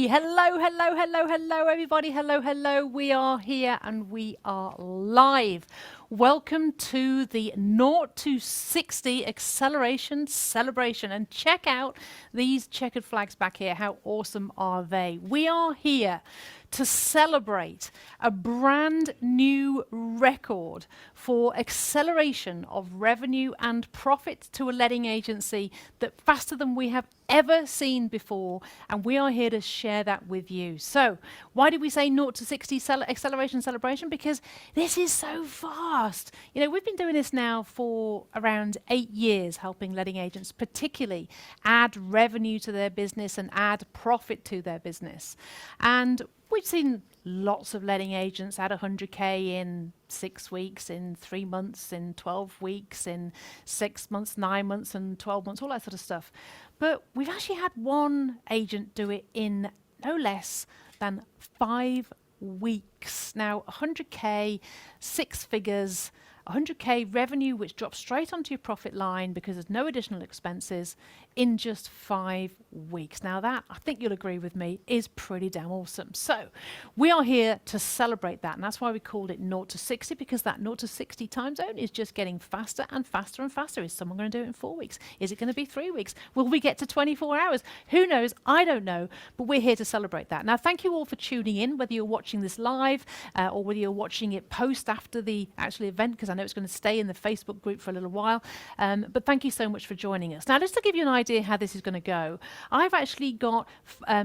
Hello, hello, hello, hello, everybody. Hello, hello. We are here and we are live. Welcome to the 0 to 60 Acceleration Celebration. And check out these checkered flags back here. How awesome are they? We are here to celebrate a brand new record for acceleration of revenue and profit to a letting agency that faster than we have ever seen before, and we are here to share that with you. So why did we say 0 to 60 acceleration celebration? Because this is so fast. You know, we've been doing this now for around 8 years, helping letting agents particularly add revenue to their business and add profit to their business. And we've seen lots of letting agents add 100K in 6 weeks, in 3 months, in 12 weeks, in 6 months, 9 months, and 12 months, all that sort of stuff. But we've actually had one agent do it in no less than 5 weeks. Now, 100K, 6 figures, 100K revenue, which drops straight onto your profit line because there's no additional expenses in just 5 weeks. Now that, I think you'll agree with me, is pretty damn awesome. So we are here to celebrate that. And that's why we called it 0 to 60, because that 0 to 60 time zone is just getting faster and faster and faster. Is someone going to do it in 4 weeks? Is it going to be 3 weeks? Will we get to 24 hours? Who knows? I don't know. But we're here to celebrate that. Now, thank you all for tuning in, whether you're watching this live or whether you're watching it post after the actual event, because I know it's going to stay in the Facebook group for a little while. But thank you so much for joining us. Now, just to give you an idea how this is going to go, I've actually got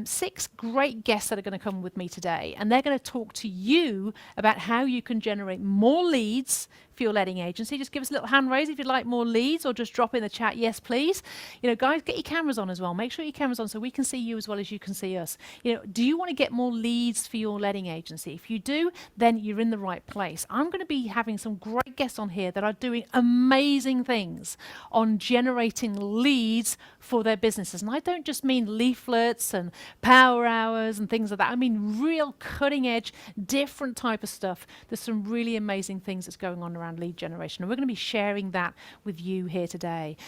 6 great guests that are going to come with me today, and they're going to talk to you about how you can generate more leads for your letting agency. Just give us a little hand raise if you'd like more leads, or just drop in the chat, yes please. You know, guys, get your cameras on as well. Make sure your camera's on so we can see you as well as you can see us. You know, do you want to get more leads for your letting agency? If you do, then you're in the right place. I'm going to be having some great guests on here that are doing amazing things on generating leads for their businesses. And I don't just mean leaflets and power hours and things like that. I mean real cutting edge, different type of stuff. There's some really amazing things that's going on around lead generation, and we're going to be sharing that with you here today.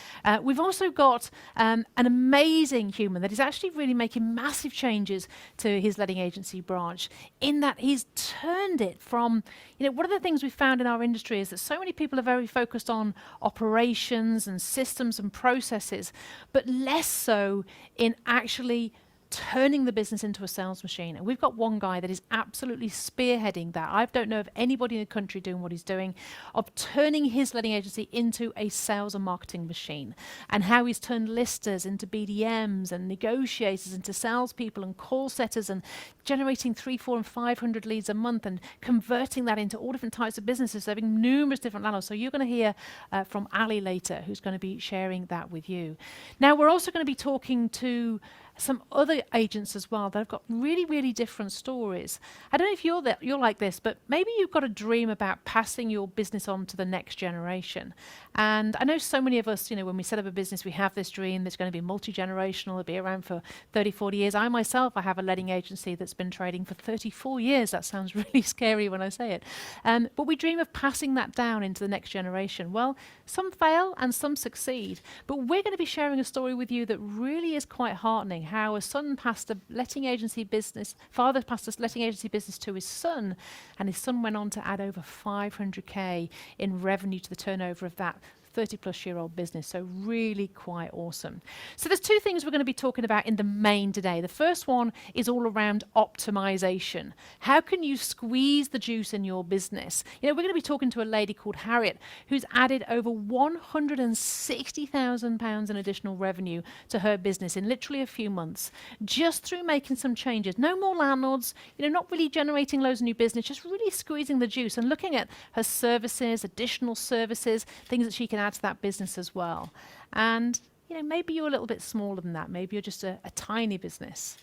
We've also got an amazing human that is actually really making massive changes to his letting agency branch, in that he's turned it from, you know, one of the things we found in our industry is that so many people are very focused on operations and systems and processes, but less so in actually turning the business into a sales machine. And we've got one guy that is absolutely spearheading that. I don't know of anybody in the country doing what he's doing, of turning his letting agency into a sales and marketing machine, and how he's turned listers into BDMs and negotiators into salespeople and call setters, and generating 300, 400, and 500 leads a month, and converting that into all different types of businesses, serving numerous different landlords. So you're going to hear from Ali later, who's going to be sharing that with you. Now, we're also going to be talking to some other agents as well that have got really, really different stories. I don't know if you're like this, but maybe you've got a dream about passing your business on to the next generation. And I know so many of us, you know, when we set up a business, we have this dream that's going to be multi-generational, it'll be around for 30, 40 years. I myself, I have a letting agency that's been trading for 34 years. That sounds really scary when I say it. But we dream of passing that down into the next generation. Well, some fail and some succeed. But we're going to be sharing a story with you that really is quite heartening. How a son passed a letting agency business, father passed a letting agency business to his son, and his son went on to add over 500K in revenue to the turnover of that 30-plus-year-old business. So really quite awesome. So there's 2 things we're going to be talking about in the main today. The first one is all around optimization. How can you squeeze the juice in your business? You know, we're going to be talking to a lady called Harriet, who's added over £160,000 in additional revenue to her business in literally a few months, just through making some changes. No more landlords, you know, not really generating loads of new business, just really squeezing the juice and looking at her services, additional services, things that she can add to that business as well. And you know, maybe you're a little bit smaller than that. Maybe you're just a tiny business.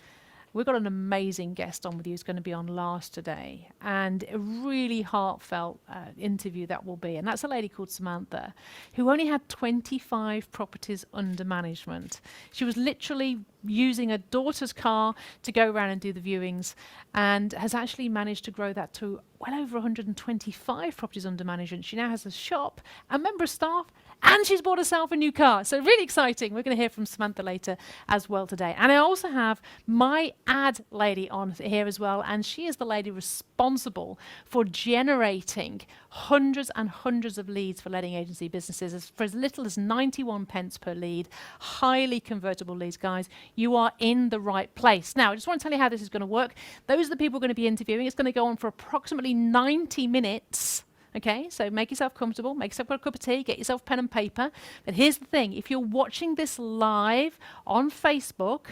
We've got an amazing guest on with you who's going to be on last today, and a really heartfelt interview that will be. And that's a lady called Samantha, who only had 25 properties under management. She was literally using her daughter's car to go around and do the viewings, and has actually managed to grow that to well over 125 properties under management. She now has a shop, a member of staff, and she's bought herself a new car. So really exciting. We're going to hear from Samantha later as well today. And I also have my ad lady on here as well, and she is the lady responsible for generating hundreds and hundreds of leads for letting agency businesses for as little as 91 pence per lead. Highly convertible leads, guys. You are in the right place. Now, I just want to tell you how this is going to work. Those are the people we're going to be interviewing. It's going to go on for approximately 90 minutes. Okay, so make yourself comfortable, make yourself a cup of tea, get yourself pen and paper. But here's the thing, if you're watching this live on Facebook,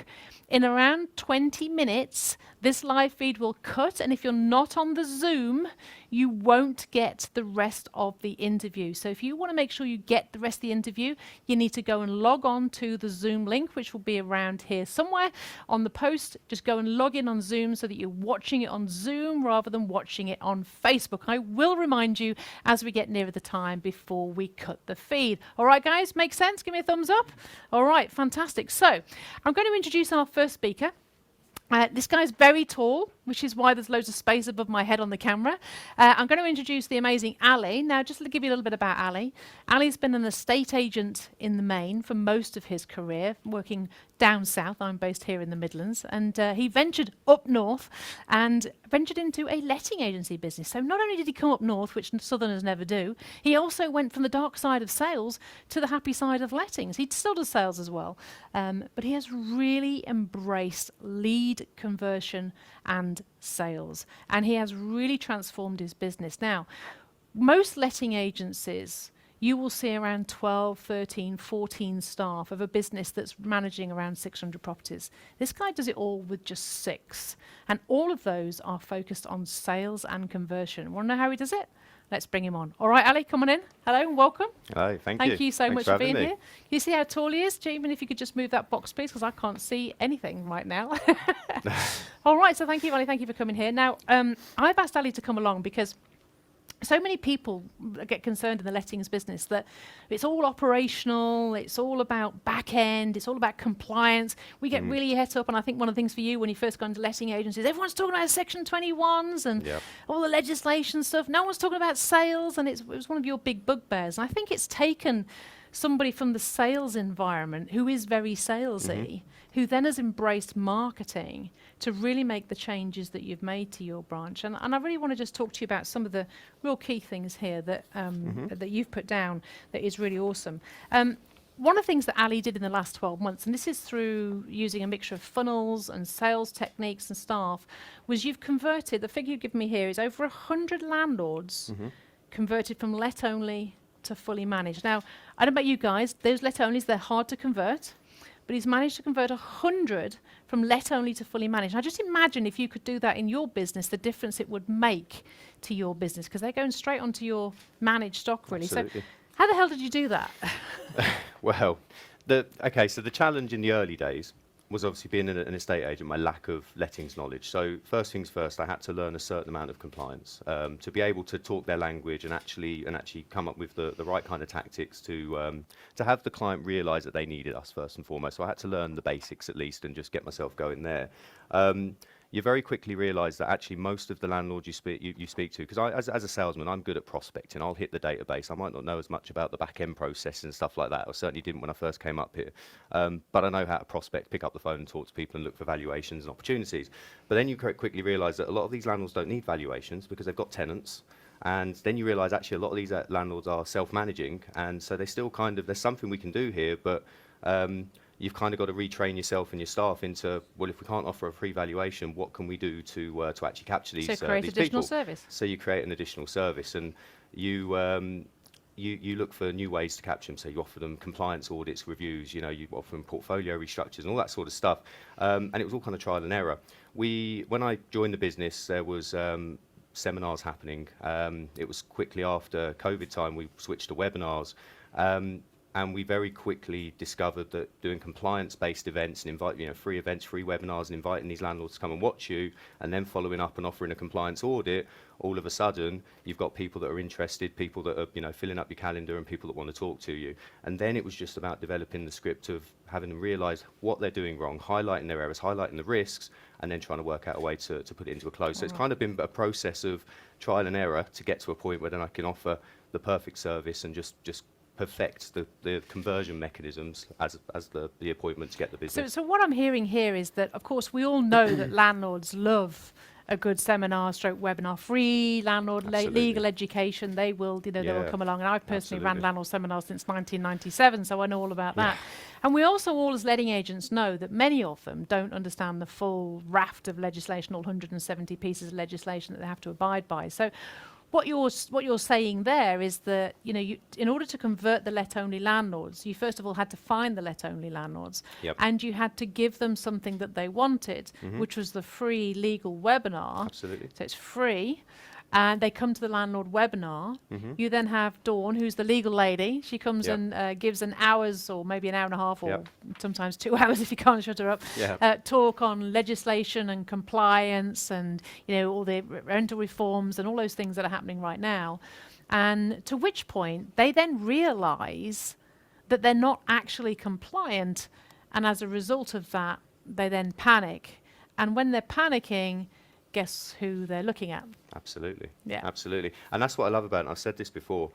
in around 20 minutes, this live feed will cut, and if you're not on the Zoom, you won't get the rest of the interview. So if you want to make sure you get the rest of the interview, you need to go and log on to the Zoom link, which will be around here somewhere on the post. Just go and log in on Zoom so that you're watching it on Zoom rather than watching it on Facebook. I will remind you as we get nearer the time before we cut the feed. All right, guys, make sense? Give me a thumbs up. All right, fantastic. So I'm going to introduce our first speaker. This guy's very tall, which is why there's loads of space above my head on the camera. I'm going to introduce the amazing Ali. Now, just to give you a little bit about Ali. Ali's been an estate agent in the main for most of his career, working down south. I'm based here in the Midlands. And he ventured up north and ventured into a letting agency business. So not only did he come up north, which Southerners never do, he also went from the dark side of sales to the happy side of lettings. He still does sales as well. But he has really embraced lead conversion and sales. And he has really transformed his business. Now, most letting agencies, you will see around 12, 13, 14 staff of a business that's managing around 600 properties. This guy does it all with just 6. And all of those are focused on sales and conversion. Want to know how he does it? Let's bring him on. All right, Ali, come on in. Hello and welcome. Hi, thank you. Thank you so Thanks much for being here. Can you see how tall he is? Even if you could just move that box, please, because I can't see anything right now. All right, so thank you, Ali. Thank you for coming here. Now, I've asked Ali to come along because so many people get concerned in the lettings business that it's all operational, it's all about back end, it's all about compliance. We get really het up, and I think one of the things for you when you first got into letting agencies, everyone's talking about Section 21s and all the legislation stuff. No one's talking about sales, and it was one of your big bugbears. And I think it's taken somebody from the sales environment who is very salesy, who then has embraced marketing to really make the changes that you've made to your branch. And I really want to just talk to you about some of the real key things here that that you've put down that is really awesome. One of the things that Ali did in the last 12 months, and this is through using a mixture of funnels and sales techniques and staff, was you've converted, the figure you've given me here is over 100 landlords converted from let only to fully managed. Now, I don't know about you guys, those let onlys, they're hard to convert, but he's managed to convert 100 from let only to fully managed. Now, just imagine if you could do that in your business, the difference it would make to your business, because they're going straight onto your managed stock, really. Absolutely. So how the hell did you do that? Well, so the challenge in the early days was obviously being an estate agent, my lack of lettings knowledge. So first things first, I had to learn a certain amount of compliance to be able to talk their language and actually come up with the right kind of tactics to have the client realise that they needed us first and foremost. So I had to learn the basics at least and just get myself going there. You very quickly realise that actually most of the landlords you speak to, because as a salesman, I'm good at prospecting. I'll hit the database. I might not know as much about the back-end process and stuff like that. I certainly didn't when I first came up here. But I know how to prospect, pick up the phone and talk to people and look for valuations and opportunities. But then you quickly realise that a lot of these landlords don't need valuations because they've got tenants. And then you realise actually a lot of these landlords are self-managing. And so they still there's something we can do here, but you've kind of got to retrain yourself and your staff into, well, if we can't offer a free valuation, what can we do to actually capture these So create these additional people? service. So you create an additional service, and you look for new ways to capture them. So you offer them compliance audits, reviews. You offer them portfolio restructures and all that sort of stuff. And it was all kind of trial and error. When I joined the business, there was seminars happening. It was quickly after COVID time. We switched to webinars. And we very quickly discovered that doing compliance-based events and free events, free webinars, and inviting these landlords to come and watch you, and then following up and offering a compliance audit, all of a sudden you've got people that are interested, people that are filling up your calendar, and people that want to talk to you. And then it was just about developing the script of having them realise what they're doing wrong, highlighting their errors, highlighting the risks, and then trying to work out a way to put it into a close. So it's kind of been a process of trial and error to get to a point where then I can offer the perfect service and just perfect the conversion mechanisms as the appointment to get the business. So what I'm hearing here is that, of course, we all know that landlords love a good seminar stroke webinar, free landlord legal education. They will, they will come along. And I've personally ran landlord seminars since 1997, so I know all about that. And we also all as letting agents know that many of them don't understand the full raft of legislation, all 170 pieces of legislation that they have to abide by. So what you're saying there is that, in order to convert the let-only landlords, you first of all had to find the let-only landlords, and you had to give them something that they wanted, which was the free legal webinar. Absolutely. So it's free. And they come to the landlord webinar. You then have Dawn, who's the legal lady. She comes and gives an hour's or maybe an hour and a half or sometimes 2 hours if you can't shut her up, talk on legislation and compliance and all the rental reforms and all those things that are happening right now. And to which point they then realise that they're not actually compliant. And as a result of that, they then panic. And when they're panicking, guess who they're looking at? Absolutely. Yeah. Absolutely. And that's what I love about it. And I've said this before.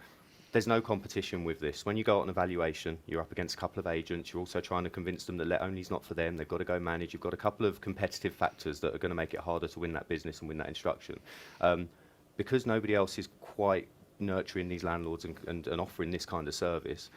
There's no competition with this. When you go out on evaluation, you're up against a couple of agents. You're also trying to convince them that let-only is not for them. They've got to go manage. You've got a couple of competitive factors that are going to make it harder to win that business and win that instruction. Because nobody else is quite nurturing these landlords and offering this kind of service,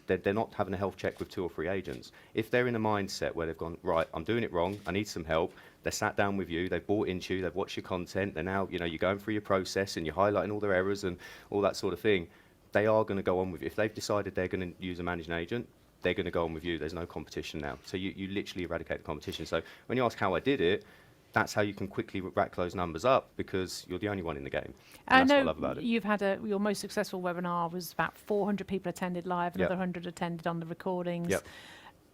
they're not having a health check with 2 or 3 agents. If they're in a mindset where they've gone, right, I'm doing it wrong, I need some help, they're sat down with you, they've bought into you, they've watched your content, they're now, you're going through your process and you're highlighting all their errors and all that sort of thing, they are going to go on with you. If they've decided they're going to use a managing agent, they're going to go on with you. There's no competition now. So you literally eradicate the competition. So when you ask how I did it, that's how you can quickly rack those numbers up because you're the only one in the game. And that's what I love about it. You've had your most successful webinar was about 400 people attended live, another 100 attended on the recordings.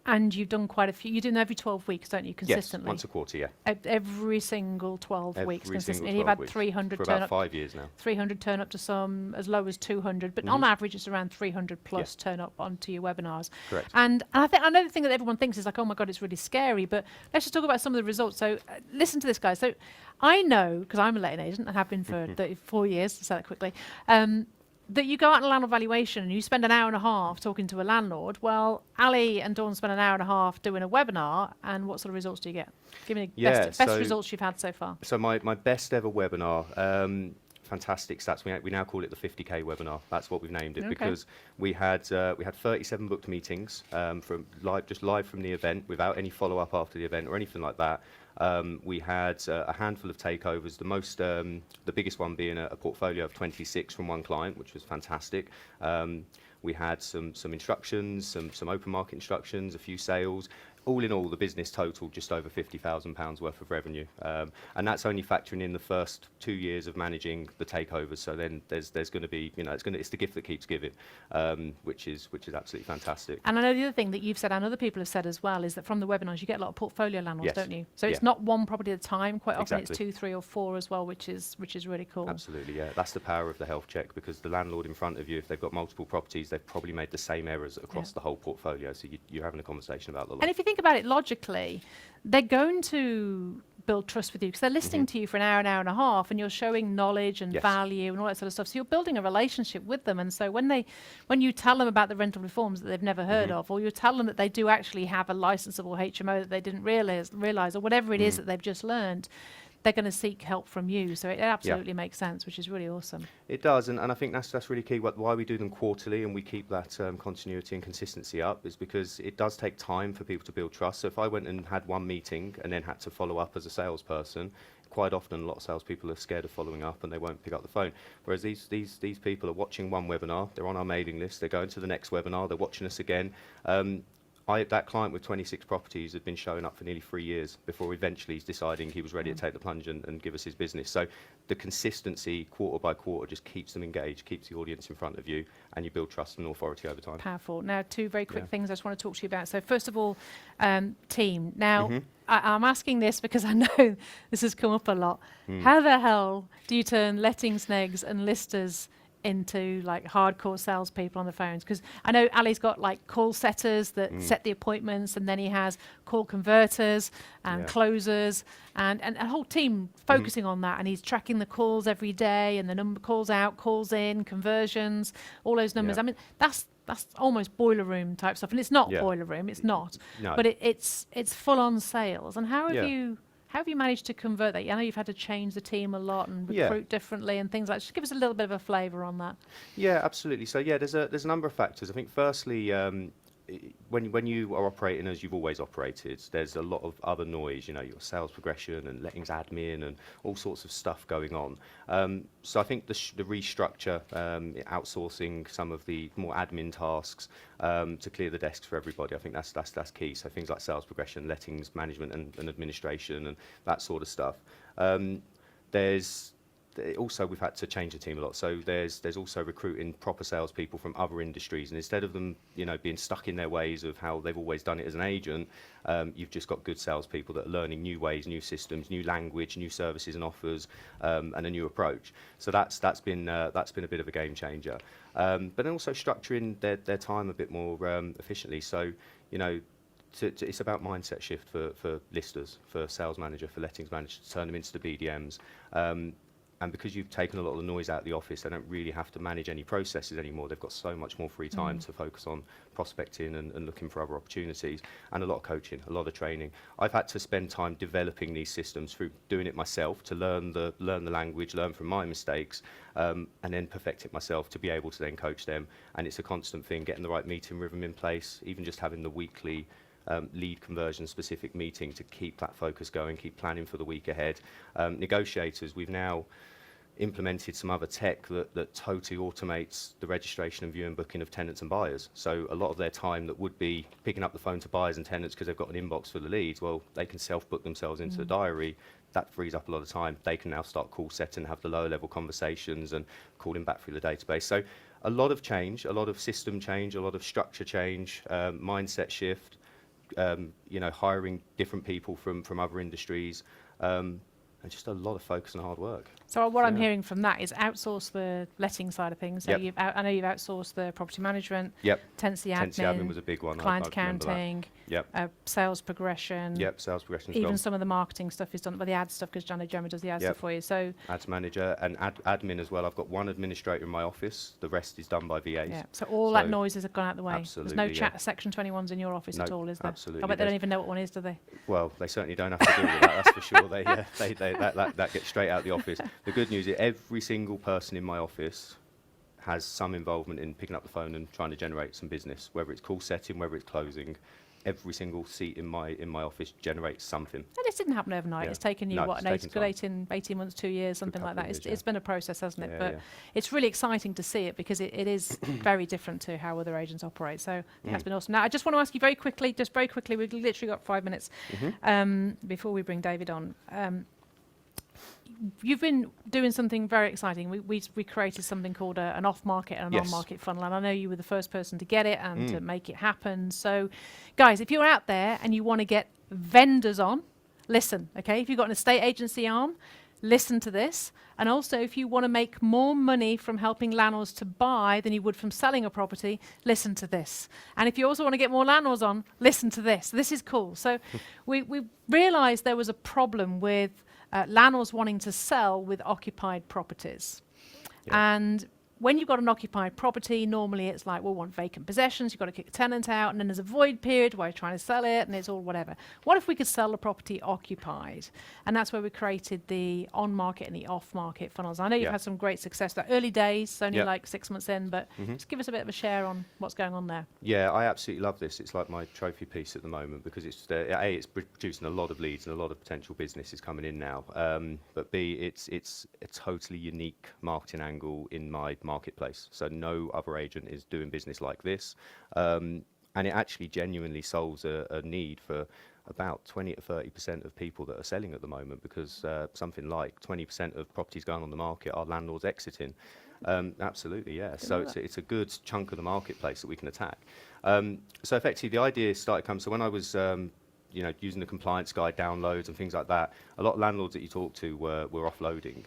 And you've done quite a few. You do them every 12 weeks, don't you, consistently? Yes, once a quarter, yeah. Every single 12 weeks consistently. And you've had 300 for turn about up. 5 years now. 300 turn up to some as low as 200, but on average it's around 300 plus turn up onto your webinars. Correct. And I think another thing that everyone thinks is like, oh my God, it's really scary. But let's just talk about some of the results. So listen to this, guys. So I know, because I'm a letting agent and have been for 34 years, to say that quickly, that you go out on a landlord valuation and you spend an hour and a half talking to a landlord. Well, Ali and Dawn spend an hour and a half doing a webinar, and what sort of results do you get? Give me the best results you've had so far. So my best ever webinar, fantastic stats. We now call it the 50K webinar. That's what we've named it because we had 37 booked meetings from live from the event without any follow up after the event or anything like that. We had a handful of takeovers, the biggest one being a portfolio of 26 from one client, which was fantastic. We had some instructions, some open market instructions, a few sales. All in all, the business totaled just over £50,000 worth of revenue, and that's only factoring in the first 2 years of managing the takeovers. So then there's going to be, it's the gift that keeps giving, which is absolutely fantastic. And I know the other thing that you've said and other people have said as well is that from the webinars you get a lot of portfolio landlords, don't you? So it's not one property at a time. Quite often it's 2, 3, or 4 as well, which is really cool. Absolutely, yeah. That's the power of the health check, because the landlord in front of you, if they've got multiple properties, they've probably made the same errors across the whole portfolio. So you're having a conversation about the lot. And if you think about it logically, they're going to build trust with you because they're listening to you for an hour and a half, and you're showing knowledge and value and all that sort of stuff. So you're building a relationship with them. And so when you tell them about the rental reforms that they've never heard of, or you tell them that they do actually have a licensable HMO that they didn't realize, or whatever it is that they've just learned, they're going to seek help from you. So it absolutely makes sense, which is really awesome. It does, and I think that's really key. Why we do them quarterly and we keep that continuity and consistency up is because it does take time for people to build trust. So if I went and had one meeting and then had to follow up as a salesperson, quite often a lot of salespeople are scared of following up and they won't pick up the phone. Whereas these people are watching one webinar, they're on our mailing list, they're going to the next webinar, they're watching us again. That client with 26 properties had been showing up for nearly 3 years before eventually he's deciding he was ready to take the plunge and give us his business. So the consistency quarter by quarter just keeps them engaged, keeps the audience in front of you, and you build trust and authority over time. Powerful. Now, 2 very quick things I just want to talk to you about. So first of all, team. Now, I'm asking this because I know this has come up a lot. How the hell do you turn lettings negs and listers into like hardcore salespeople on the phones? Because I know Ali's got like call setters that set the appointments, and then he has call converters and closers and a whole team focusing on that, and he's tracking the calls every day and the number calls out, calls in, conversions, all those numbers. I mean, that's almost boiler room type stuff, and it's not Yeah. boiler room, it's not, No. but it's full on sales. And how have Yeah. you managed to convert that? I know you've had to change the team a lot and Yeah. recruit differently and things like that. Just give us a little bit of a flavour on that. Yeah, absolutely. So yeah, there's a number of factors. I think firstly, when you are operating as you've always operated, there's a lot of other noise. You know, your sales progression and lettings admin and all sorts of stuff going on. So I think the restructure, outsourcing some of the more admin tasks to clear the desks for everybody. I think that's key. So things like sales progression, lettings management, and administration and that sort of stuff. Also, we've had to change the team a lot. So there's also recruiting proper salespeople from other industries, and instead of them, being stuck in their ways of how they've always done it as an agent, you've just got good salespeople that are learning new ways, new systems, new language, new services and offers, and a new approach. So that's been a bit of a game changer. But then also structuring their time a bit more efficiently. So it's about mindset shift for listers, for sales manager, for lettings manager, to turn them into the BDMs. And because you've taken a lot of the noise out of the office, they don't really have to manage any processes anymore. They've got so much more free time to focus on prospecting and looking for other opportunities, and a lot of coaching, a lot of training. I've had to spend time developing these systems through doing it myself, to learn the language, learn from my mistakes, and then perfect it myself to be able to then coach them. And it's a constant thing, getting the right meeting rhythm in place, even just having the weekly lead conversion specific meeting to keep that focus going, keep planning for the week ahead. Negotiators, we've now implemented some other tech that totally automates the registration and viewing booking of tenants and buyers. So a lot of their time that would be picking up the phone to buyers and tenants because they've got an inbox full of leads, well, they can self-book themselves into the diary. That frees up a lot of time. They can now start call setting, have the lower level conversations and calling back through the database. So a lot of change, a lot of system change, a lot of structure change, mindset shift, hiring different people from other industries, and just a lot of focus and hard work. So what I'm hearing from that is outsource the letting side of things. So I know you've outsourced the property management, tenancy admin was a big one. client I remember that. accounting, sales progression. Sales progression. Even some of the marketing stuff is done, but the ad stuff, because Jeremy does the ad stuff for you. So ads manager and admin as well. I've got one administrator in my office. The rest is done by VAs. Yeah. So all that noise has gone out the way. Absolutely. There's no Section 21s in your office at all, is there? Absolutely. I bet they don't even know what one is, do they? Well, they certainly don't have to deal with that. That's for sure. That gets straight out the office. The good news is every single person in my office has some involvement in picking up the phone and trying to generate some business, whether it's call setting, whether it's closing. Every single seat in my office generates something. And this didn't happen overnight. It's taken you, it's taken 18 months, 2 years, something like that. Years, it's been a process, hasn't it? Yeah, but it's really exciting to see it, because it is very different to how other agents operate. So that's been awesome. Now, I just want to ask you very quickly, we've literally got 5 minutes before we bring David on. You've been doing something very exciting. We created something called an off-market and an on-market funnel, and I know you were the first person to get it and to make it happen. So, guys, if you're out there and you want to get vendors on, listen, okay? If you've got an estate agency arm, listen to this. And also, if you want to make more money from helping landlords to buy than you would from selling a property, listen to this. And if you also want to get more landlords on, listen to this. This is cool. So we realized there was a problem with landlords wanting to sell with occupied properties. And when you've got an occupied property, normally it's like, well, we want vacant possessions, you've got to kick a tenant out, and then there's a void period where you're trying to sell it, and it's all whatever. What if we could sell the property occupied? And that's where we created the on-market and the off-market funnels. I know you've had some great success. The early days, it's only like 6 months in, but just give us a bit of a share on what's going on there. Yeah, I absolutely love this. It's like my trophy piece at the moment, because it's producing a lot of leads and a lot of potential business is coming in now. But B, it's a totally unique marketing angle in my marketplace. So no other agent is doing business like this. And it actually genuinely solves a need for about 20 to 30% of people that are selling at the moment, because something like 20% of properties going on the market are landlords exiting. Absolutely, yeah. So it's a good chunk of the marketplace that we can attack. So effectively, the idea started coming. So when I was using the compliance guide downloads and things like that, a lot of landlords that you talk to were offloading.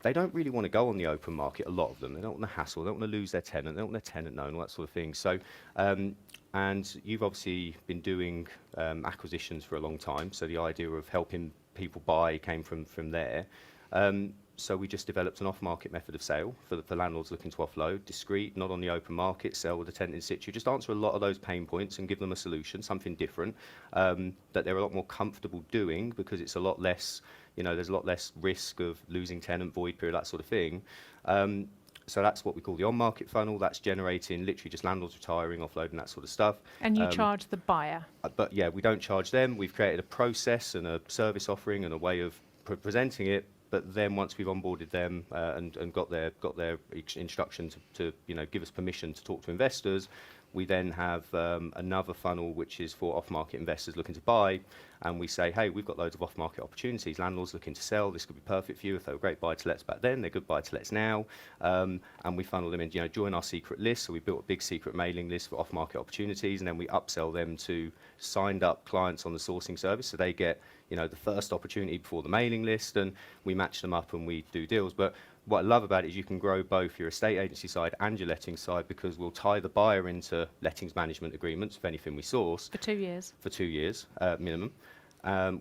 They don't really want to go on the open market, a lot of them. They don't want the hassle, they don't want to lose their tenant, they don't want their tenant known, all that sort of thing. So, and you've obviously been doing acquisitions for a long time, so the idea of helping people buy came from there. So we just developed an off-market method of sale for landlords looking to offload, discreet, not on the open market, sell with a tenant in situ, just answer a lot of those pain points and give them a solution, something different, that they're a lot more comfortable doing because it's a lot less, there's a lot less risk of losing tenant, void period, that sort of thing. So that's what we call the on-market funnel. That's generating literally just landlords retiring, offloading, that sort of stuff. And you charge the buyer. But yeah, we don't charge them. We've created a process and a service offering and a way of presenting it. But then once we've onboarded them and got their instruction to give us permission to talk to investors, we then have another funnel which is for off-market investors looking to buy, and we say, hey, we've got loads of off-market opportunities. Landlords looking to sell. This could be perfect for you. If they were great buy-to-lets back then, they're good buy-to-lets now. And we funnel them in, join our secret list. So we built a big secret mailing list for off-market opportunities, and then we upsell them to signed-up clients on the sourcing service, so they get the first opportunity before the mailing list, and we match them up and we do deals. But what I love about it is you can grow both your estate agency side and your letting side, because we'll tie the buyer into lettings management agreements for anything we source. For 2 years. For 2 years, minimum.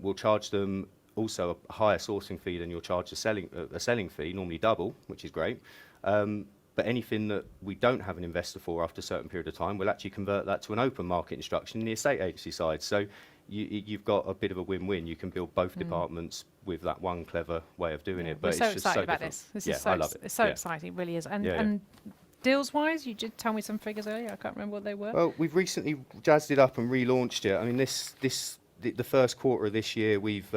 We'll charge them also a higher sourcing fee than you'll charge a selling fee, normally double, which is great. But anything that we don't have an investor for after a certain period of time, we'll actually convert that to an open market instruction in the estate agency side. So you've got a bit of a win-win. You can build both departments with that one clever way of doing it. But We're it's just so excited about different. this. Yeah, I love it. It's so exciting, it really is. And deals-wise, you did tell me some figures earlier. I can't remember what they were. Well, we've recently jazzed it up and relaunched it. I mean, the first quarter of this year, we've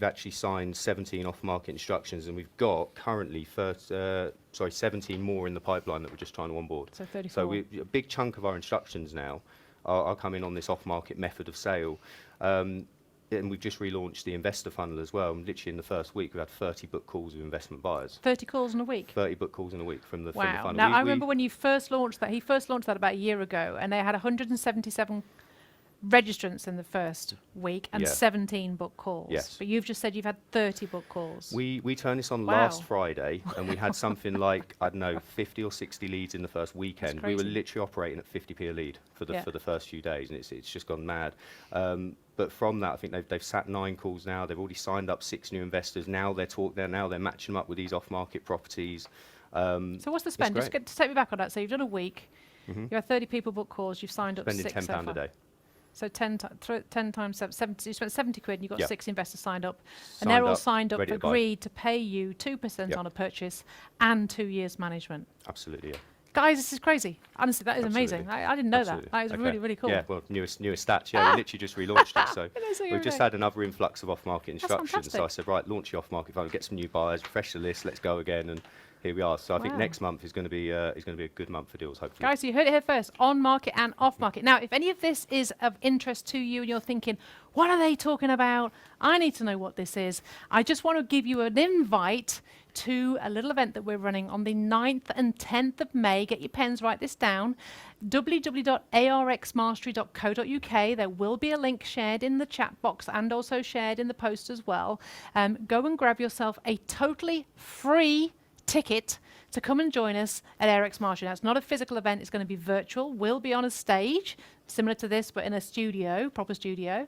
actually signed 17 off-market instructions, and we've got currently 17 more in the pipeline that we're just trying to onboard. So 34. So a big chunk of our instructions now are coming on this off-market method of sale. And we've just relaunched the investor funnel as well. And literally in the first week, we've had 30 book calls with investment buyers. 30 calls in a week? 30 book calls in a week from the funnel. Now, I remember when you first launched that, he first launched that about a year ago, and they had 177 registrants in the first week and 17 book calls. Yes. But you've just said you've had 30 book calls. We turned this on last Friday, and we had something like, 50 or 60 leads in the first weekend. We were literally operating at 50p a lead for the first few days, and it's just gone mad. But from that, I think they've sat 9 calls now. They've already signed up 6 new investors. Now they're matching them up with these off-market properties. So what's the spend? Just to take me back on that. So you've done a week. You had 30 people book calls. You've signed up 6 so far. Spending £10 a day. So 10 times 70, you spent 70 quid and you got 6 investors signed up. Signed And they're all up, signed up, ready to buy. agreed to pay you 2% on a purchase and 2 years management. Absolutely, yeah. Guys, this is crazy. Honestly, that is amazing. Absolutely. I didn't know Absolutely. that. That is really, really cool. Yeah, well, newest stats. Yeah, we literally just relaunched it. So we've just had another influx of off-market instructions. fantastic. So I said, right, launch your off-market funnel, get some new buyers, refresh the list, let's go again. And here we are. So I think next month is going to be a good month for deals, hopefully. Guys, you heard it here first, on market and off market. Now, if any of this is of interest to you and you're thinking, what are they talking about? I need to know what this is. I just want to give you an invite to a little event that we're running on the 9th and 10th of May. Get your pens, write this down. www.arxmastery.co.uk. There will be a link shared in the chat box and also shared in the post as well. Go and grab yourself a totally free ticket to come and join us at ARX Mastery. Now, it's not a physical event, it's going to be virtual. We'll be on a stage, similar to this, but in a studio, proper studio.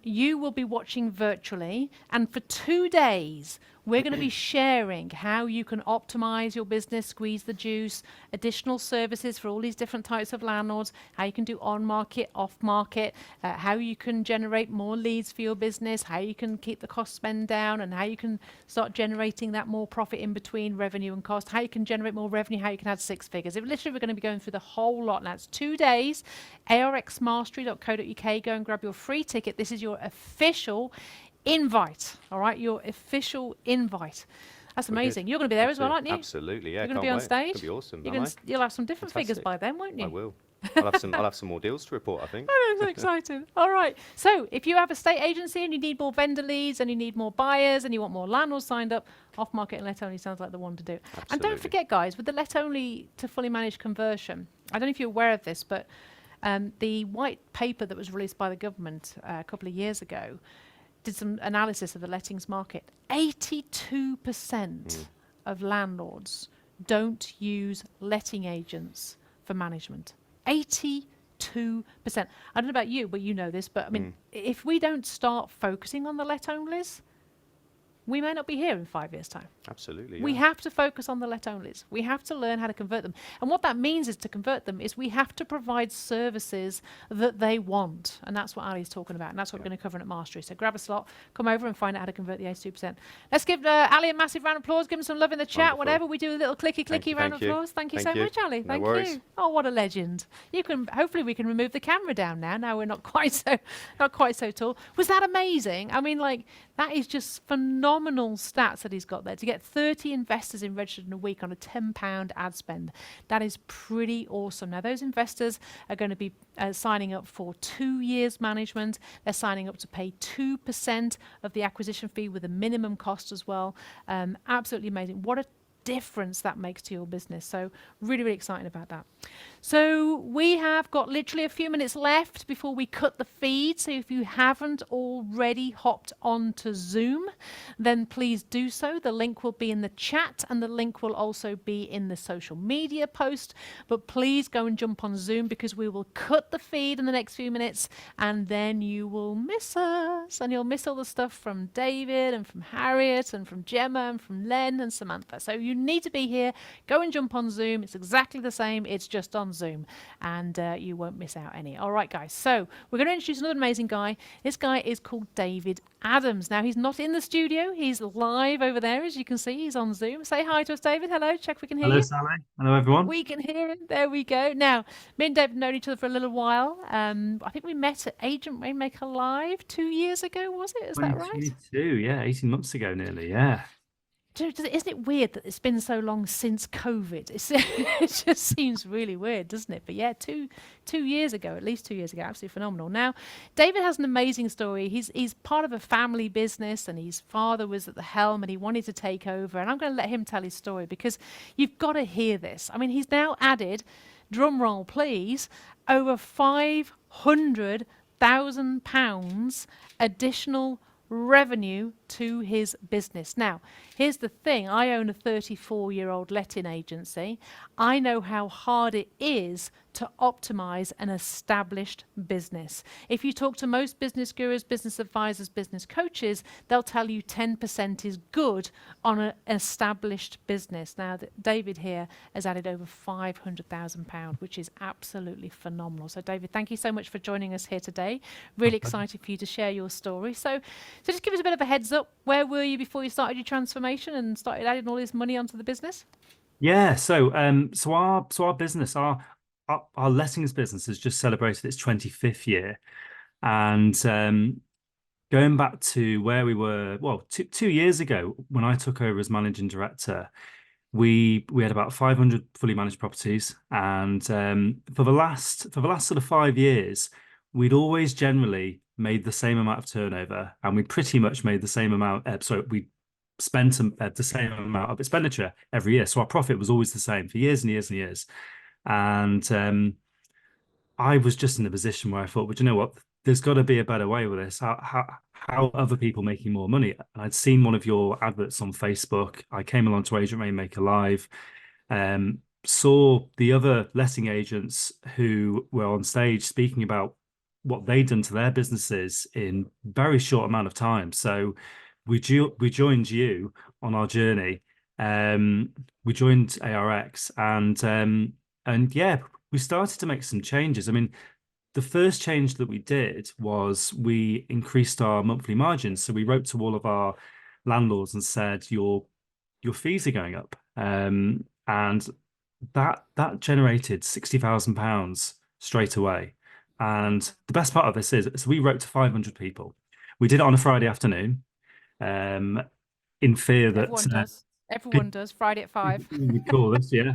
You will be watching virtually, and for 2 days, we're going to be sharing how you can optimize your business, squeeze the juice, additional services for all these different types of landlords, how you can do on-market, off-market, how you can generate more leads for your business, how you can keep the cost spend down, and how you can start generating that more profit in between revenue and cost, how you can generate more revenue, how you can add 6 figures. Literally, we're going to be going through the whole lot. Now, it's 2 days, arxmastery.co.uk. Go and grab your free ticket. This is your official invite, all right? Your official invite. That's amazing. You're going to be there as well, aren't you? Absolutely, yeah. You're going to be on stage. It's going to be awesome. You'll have some different figures by then, won't you? I will. I'll have some more deals to report, I think. I'm so excited. All right. So if you have a estate agency and you need more vendor leads and you need more buyers and you want more landlords signed up, off-market and let-only sounds like the one to do. Absolutely. And don't forget, guys, with the let-only to fully managed conversion, I don't know if you're aware of this, but the white paper that was released by the government a couple of years ago did some analysis of the lettings market. 82% of landlords don't use letting agents for management. 82%. I don't know about you, but you know this, but I mean, if we don't start focusing on the let-onlys, we may not be here in 5 years' time. Absolutely. We Yeah. have to focus on the let-onlys. We have to learn how to convert them. And what that means is to convert them is we have to provide services that they want. And that's what Ali's talking about. And that's what we're going to cover at Mastery. So grab a slot, come over and find out how to convert the 82%. Let's give Ali a massive round of applause. Give him some love in the chat, Wonderful. whatever. We do a little clicky round of applause. Thank you so much, Ali. No Thank worries. you. Oh, what a legend. You can, hopefully we can remove the camera down now. Now we're not quite so tall. Was that amazing? I mean, like, that is just phenomenal stats that he's got there. To get 30 investors in registered in a week on a £10 ad spend, that is pretty awesome. Now, those investors are going to be signing up for 2 years management. They're signing up to pay 2% of the acquisition fee with a minimum cost as well. Absolutely amazing. What a difference that makes to your business. So really, really excited about that. So we have got literally a few minutes left before we cut the feed. So if you haven't already hopped onto Zoom, then please do so. The link will be in the chat and the link will also be in the social media post. But please go and jump on Zoom because we will cut the feed in the next few minutes and then you will miss us. And you'll miss all the stuff from David and from Harriet and from Gemma and from Len and Samantha. So you need to be here. Go and jump on Zoom. It's exactly the same. It's just on Zoom and you won't miss out any. All right, guys. So we're going to introduce another amazing guy. This guy is called David Adams. Now, he's not in the studio. He's live over there. As you can see, he's on Zoom. Say hi to us, David. Hello. Check if we can hear you. Hello, Sally. Hello, everyone. We can hear him. There we go. Now, me and David have known each other for a little while. I think we met at Agent Rainmaker Live 2 years ago, was it? Is that right? 22, yeah, 18 months ago nearly, yeah. Isn't it weird that it's been so long since COVID? It just seems really weird, doesn't it? But yeah, two years ago, at least 2 years ago, absolutely phenomenal. Now, David has an amazing story. He's part of a family business, and his father was at the helm, and he wanted to take over. And I'm going to let him tell his story because you've got to hear this. I mean, he's now added, drum roll please, over £500,000 additional revenue to his business. Now, here's the thing. I own a 34-year-old letting agency. I know how hard it is to optimize an established business. If you talk to most business gurus, business advisors, business coaches, they'll tell you 10% is good on an established business. Now, David here has added over £500,000, which is absolutely phenomenal. So, David, thank you so much for joining us here today. Really excited for you to share your story. So just give us a bit of a heads up. Where were you before you started your transformation and started adding all this money onto the business? Yeah, so our business, our lettings business has just celebrated its 25th year, and going back to where we were, well, 2 years ago when I took over as managing director, we had about 500 fully managed properties, and for the last sort of 5 years, we'd always generally made the same amount of turnover, and we pretty much made the same amount. We spent the same amount of expenditure every year, so our profit was always the same for years and years and years. And I was just in a position where I thought, but you know what? There's got to be a better way with this. How are other people making more money? And I'd seen one of your adverts on Facebook. I came along to Agent Rainmaker Live, saw the other letting agents who were on stage speaking about what they'd done to their businesses in very short amount of time. So we joined you on our journey. We joined ARX, and yeah, we started to make some changes. I mean, the first change that we did was we increased our monthly margins. So we wrote to all of our landlords and said, your fees are going up, and that generated £60,000 straight away. And the best part of this is, so we wrote to 500 people. We did it on a Friday afternoon, in fear that Everyone does. Friday at 5. we call this, yeah.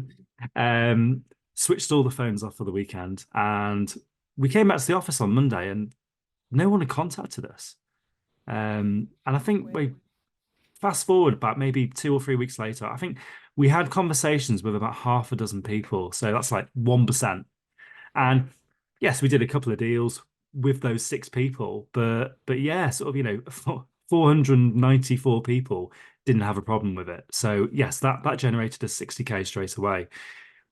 Switched all the phones off for the weekend, and we came back to the office on Monday, and no one had contacted us. And I think we fast forward about maybe 2 or 3 weeks later, I think we had conversations with about half a dozen people. So that's like 1%. And yes, we did a couple of deals with those 6 people, but yeah, sort of, 494 people didn't have a problem with it. So yes, that generated us 60K straight away.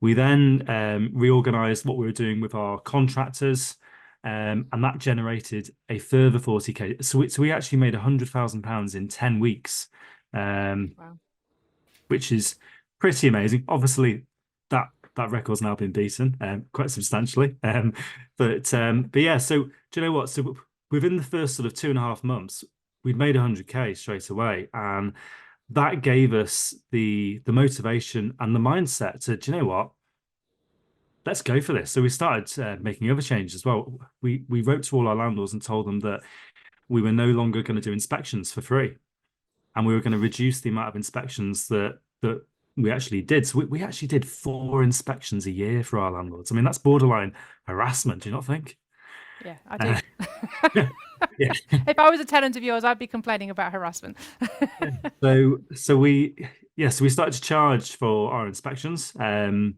We then reorganized what we were doing with our contractors. and that generated a further 40k. So we actually made £100,000 in 10 weeks, Wow. which is pretty amazing. Obviously, that record's now been beaten quite substantially. But yeah, so do you know what? So within the first sort of 2.5 months, we'd made 100k straight away, and that gave us the motivation and the mindset to, do you know what? Let's go for this. So we started making other changes as well. We wrote to all our landlords and told them that we were no longer going to do inspections for free, and we were going to reduce the amount of inspections that we actually did. So we actually did 4 inspections a year for our landlords. I mean, that's borderline harassment, do you not think? Yeah, I Uh, do. yeah. If I was a tenant of yours, I'd be complaining about harassment. So we started to charge for our inspections, and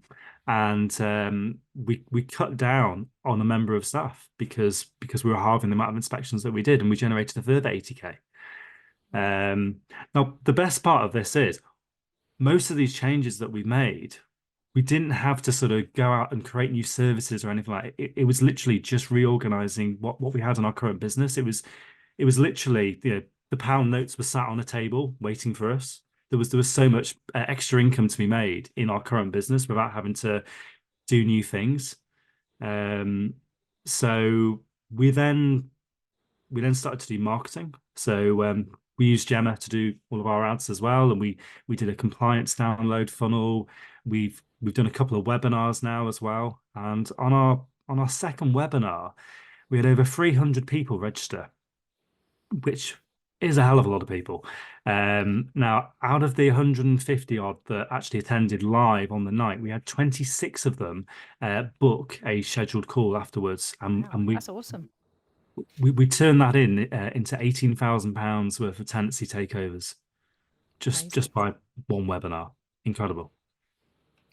we cut down on a member of staff because we were halving the amount of inspections that we did, and we generated a further 80k. Now the best part of this is most of these changes that we made, we didn't have to sort of go out and create new services or anything like it. It was literally just reorganizing what we had in our current business. It was literally, the pound notes were sat on a table waiting for us. There was so much extra income to be made in our current business without having to do new things. So we then started to do marketing. So we used Gemma to do all of our ads as well, and we did a compliance download funnel. We've done a couple of webinars now as well, and on our second webinar, we had over 300 people register, which is a hell of a lot of people. Now, out of the 150 odd that actually attended live on the night, we had 26 of them book a scheduled call afterwards, and Wow, and we that's awesome. we turned that into £18,000 worth of tenancy takeovers Amazing. just by one webinar. Incredible.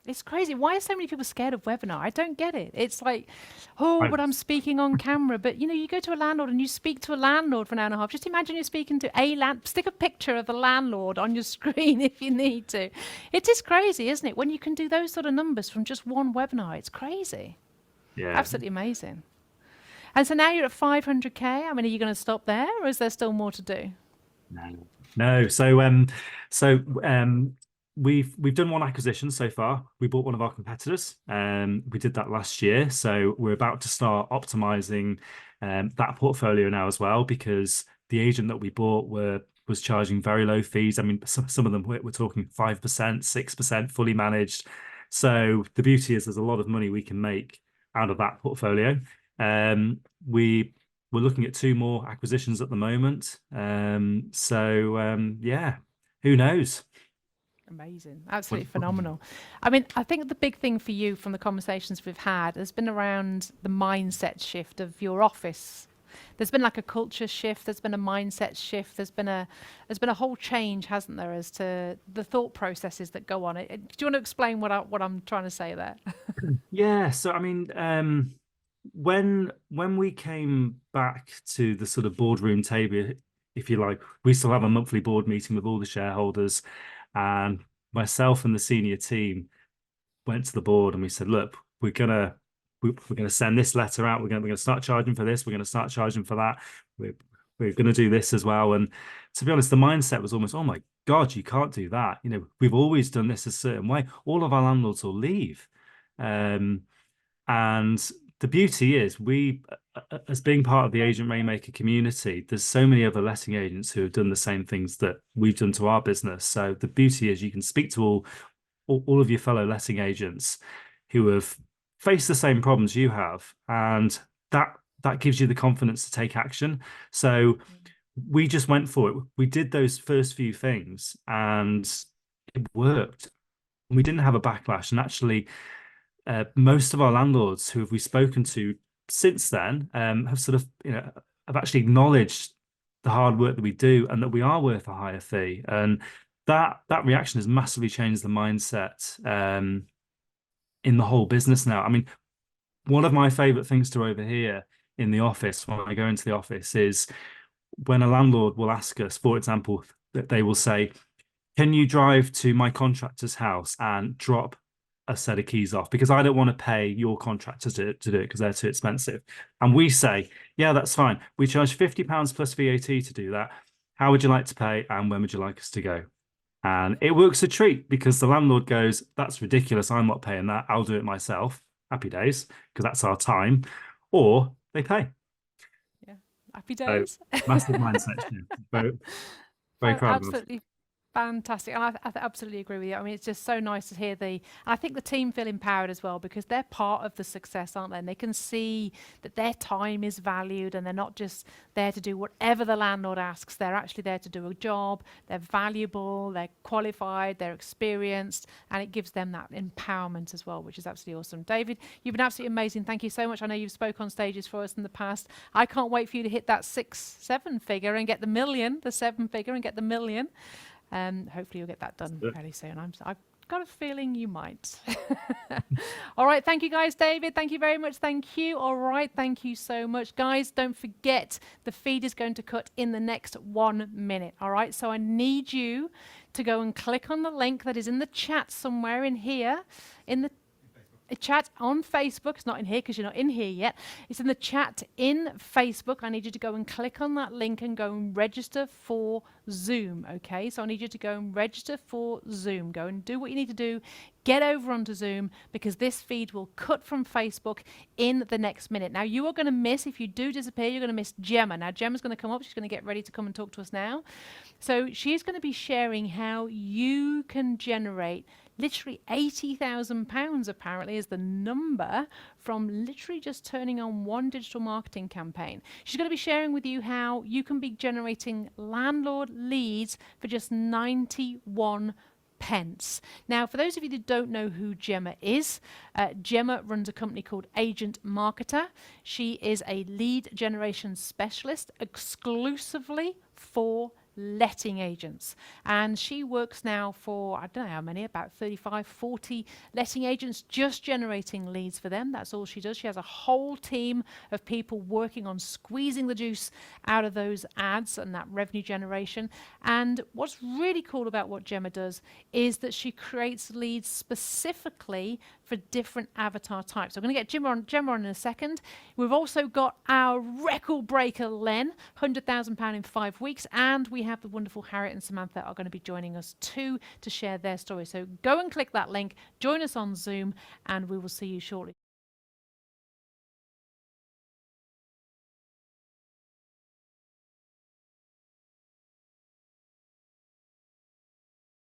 It's crazy. Why are so many people scared of webinar? I don't get it. It's like, oh, I, but I'm speaking on camera. But you go to a landlord and you speak to a landlord for an hour and a half. Just imagine you're speaking to a stick a picture of the landlord on your screen if you need to. It is crazy, isn't it? When you can do those sort of numbers from just one webinar, it's crazy. yeah. Absolutely amazing. And so now you're at 500k. I mean, are you going to stop there, or is there still more to do? No. No. So we've done one acquisition so far. We bought one of our competitors. We did that last year. So we're about to start optimizing that portfolio now as well, because the agent that we bought was charging very low fees. I mean, some of them we're talking 5%, 6% fully managed. So the beauty is there's a lot of money we can make out of that portfolio. We We're looking at 2 more acquisitions at the moment. Yeah, who knows? Amazing. Absolutely phenomenal. I mean, I think the big thing for you from the conversations we've had has been around the mindset shift of your office. There's been like a culture shift, there's been a mindset shift, there's been a whole change, hasn't there, as to the thought processes that go on it. Do you want to explain what I'm trying to say there? Yeah, so I mean, when we came back to the sort of boardroom table, if you like, we still have a monthly board meeting with all the shareholders, and myself and the senior team went to the board and we said, look, we're gonna send this letter out. We're gonna start charging for this. We're gonna start charging for that. We're gonna do this as well. And to be honest, the mindset was almost, oh my God, you can't do that. We've always done this a certain way. All of our landlords will leave. Um, and the beauty is as being part of the agent Rainmaker community, there's so many other letting agents who have done the same things that we've done to our business. So the beauty is you can speak to all of your fellow letting agents who have faced the same problems you have, and that gives you the confidence to take action. So we just went for it. We did those first few things and it worked. We didn't have a backlash, and actually most of our landlords who have we spoken to since then have sort of have actually acknowledged the hard work that we do and that we are worth a higher fee, and that reaction has massively changed the mindset in the whole business now. I mean, one of my favorite things to overhear in the office when I go into the office is when a landlord will ask us, for example, that they will say, can you drive to my contractor's house and drop a set of keys off because I don't want to pay your contractors to do it because they're too expensive. And we say, yeah, that's fine. We charge £50 plus VAT to do that. How would you like to pay and when would you like us to go? And it works a treat because the landlord goes, that's ridiculous. I'm not paying that. I'll do it myself. Happy days, because that's our time. Or they pay. Yeah, happy days. So, massive mindset shift. Very, very proud of us. Absolutely fantastic. And I absolutely agree with you. I mean, it's just so nice to hear and I think the team feel empowered as well because they're part of the success, aren't they? And they can see that their time is valued and they're not just there to do whatever the landlord asks. They're actually there to do a job. They're valuable, they're qualified, they're experienced, and it gives them that empowerment as well, which is absolutely awesome. David, you've been absolutely amazing. Thank you so much. I know you've spoke on stages for us in the past. I can't wait for you to hit that 6-7 figure and get the million, the 7 figure and get the million. Hopefully you'll get that done fairly soon. I've got a feeling you might. All right. Thank you, guys. David, thank you very much. Thank you. All right. Thank you so much. Guys, don't forget the feed is going to cut in the next 1 minute. All right. So I need you to go and click on the link that is in the chat somewhere in here, in the chat on Facebook. It's not in here because you're not in here yet. It's in the chat in Facebook. I need you to go and click on that link and go and register for Zoom. Okay, so I need you to go and register for Zoom. Go and do what you need to do. Get over onto Zoom because this feed will cut from Facebook in the next minute. Now you are going to miss, if you do disappear, you're going to miss Gemma. Now Gemma's going to come up. She's going to get ready to come and talk to us now. So she's going to be sharing how you can generate literally £80,000 apparently is the number from literally just turning on one digital marketing campaign. She's going to be sharing with you how you can be generating landlord leads for just 91 pence. Now, for those of you that don't know who Gemma is, Gemma runs a company called Agent Marketer. She is a lead generation specialist exclusively for letting agents, and she works now for I don't know how many, about 35, 40 letting agents, just generating leads for them. That's all she does. She has a whole team of people working on squeezing the juice out of those ads and that revenue generation. And what's really cool about what Gemma does is that she creates leads specifically for different avatar types. So I'm going to get Gemma on in a second. We've also got our record breaker Len, £100,000 in 5 weeks, and we have the wonderful Harriet and Samantha are going to be joining us too to share their story. So go and click that link, join us on Zoom, and we will see you shortly.